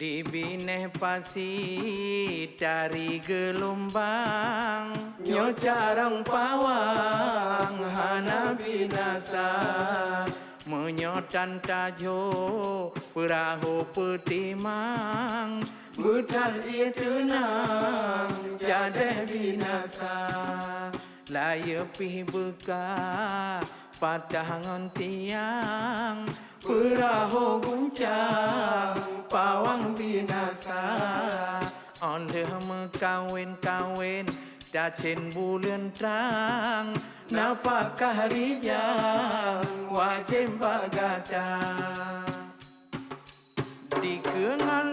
Di bineh pasir cari gelombang, nyo carang pawang hana binasa. Menyotan tajo perahu petimang, butal ia tenang jadeh binasa. Laya pih beka patah ngon tiang, perahu guncang pawang binasa. Onde mekawin-kawin cacin bulan terang, nafkah rijal wajib bagada. Di kengal